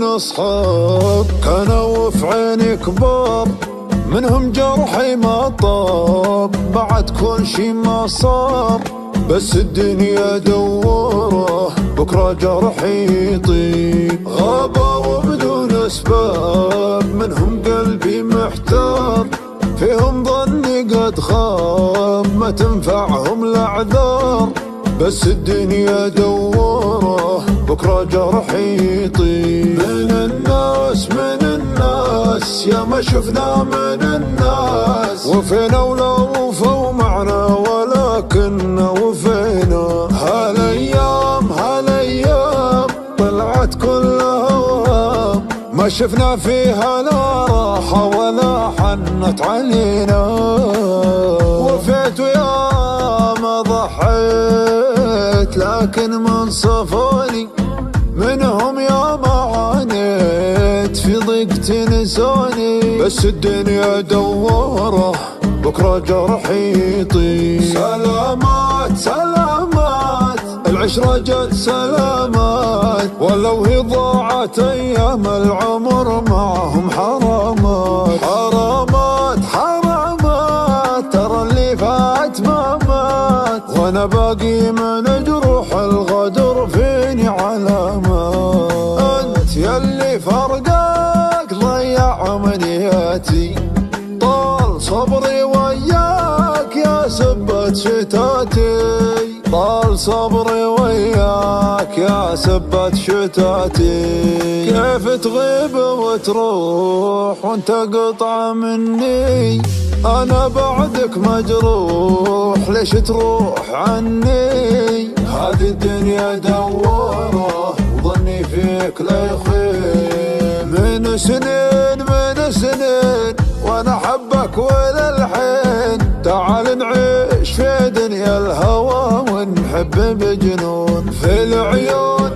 من أصحاب كانوا في عيني كبار، منهم جرحي ما طاب بعد كل شي ما صار، بس الدنيا دوره بكرة جرحي يطيب. غابوا بدون أسباب منهم قلبي محتار، فيهم ظني قد خاب ما تنفعهم الأعذار، بس الدنيا دوره بكرة جرحي يطيب. من الناس يا ما شفنا من الناس، وفينا ولا وفوا معنا ولكننا وفينا. هالايام طلعت كلها وهام، ما شفنا فيها لا راحة ولا حنت علينا. وفيت ويا ما ضحيت لكن من صفوني، منهم يا ما عانيت في ضيق تنسوني، بس الدنيا دوره بكرة جرحي يطيب. سلامات العشرة جت سلامات، ولو هي ضاعت أيام العمر معهم حرامات. ترى اللي فات ما مات، وأنا باقي من جروح الغدر فيني علامات. أنت يلي فرقك ضيع أمنياتي، طال صبري وياك يا سبة شتاتي، طال صبري وياك يا سبة شتاتي. كيف تغيب وتروح وانت قطعة مني، أنا بعدك مجروح ليش تروح عني. هذه الدنيا دوره وظني فيك لا يخيب، من سنين وانا حبك وللحين. تعال نعيش في دنيا الهوى ونحب بجنون، في العيون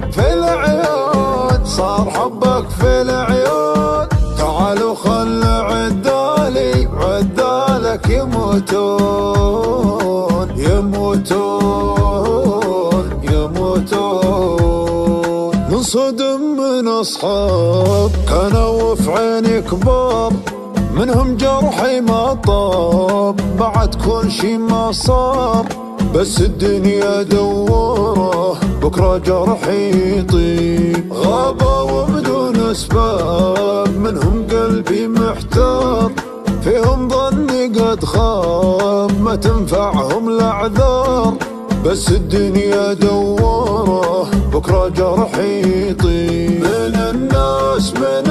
صار حبك في العيون. تعالوا خل عدالي وعدالك يموتون. ننصدم من أصحاب كانوا في عيني كبار، منهم جرحي ما طاب بعد كل شي ما صار، بس الدنيا دوره بكرة جرحي يطيب. غابوا بدون أسباب منهم قلبي محتار، فيهم ظني قد خاب ما تنفعهم الأعذار، بس الدنيا دوره بكرة جرحي يطيب. من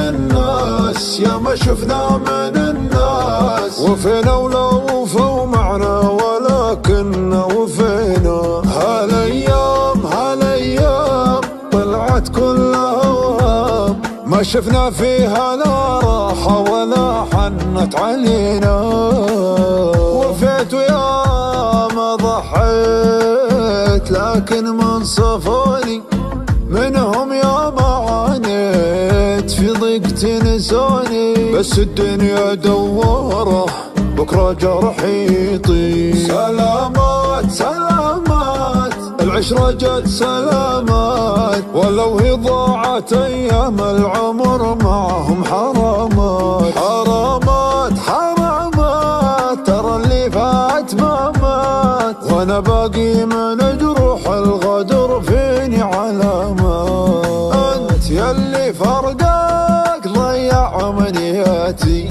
الناس يا ما شفنا من الناس، وفينا ولا وفوا معنا ولكننا وفينا. هالايام طلعت كلها وهام، ما شفنا فيها لا راحة ولا حنت علينا. وفيت ويا ما ضحيت لكن من صفوني، منهم يا ما عانيت في ضيق تنسوني، بس الدنيا دوره بكرة جرحي يطيب. سلامات العشرة جت سلامات، ولو هي ضاعت أيام العمر معهم حرامات. ترى اللي فات ما مات، وأنا باقي من جروح الغدر فيني علامات. أنت يلي فرقك ضيع أمنياتي،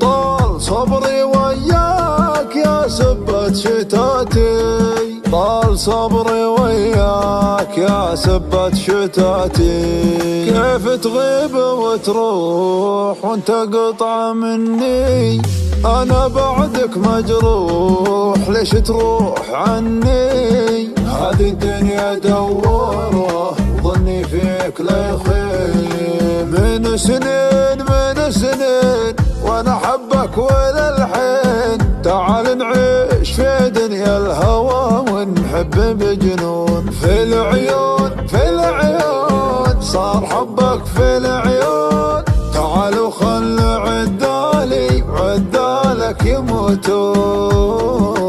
طال صبري وياك يا سبة شتاتي، طال صبري وياك يا سبة شتاتي. كيف تغيب وتروح وانت قطعة مني، أنا بعدك مجروح ليش تروح عني. هذه الدنيا دوره وظني فيك لا يخيب، من سنين وانا حبك وللحين. تعال نعيش في دنيا الهوى ونحب بجنون، في العيون صار حبك في العيون. تعالوا خل عدالي وعدالك يموتون.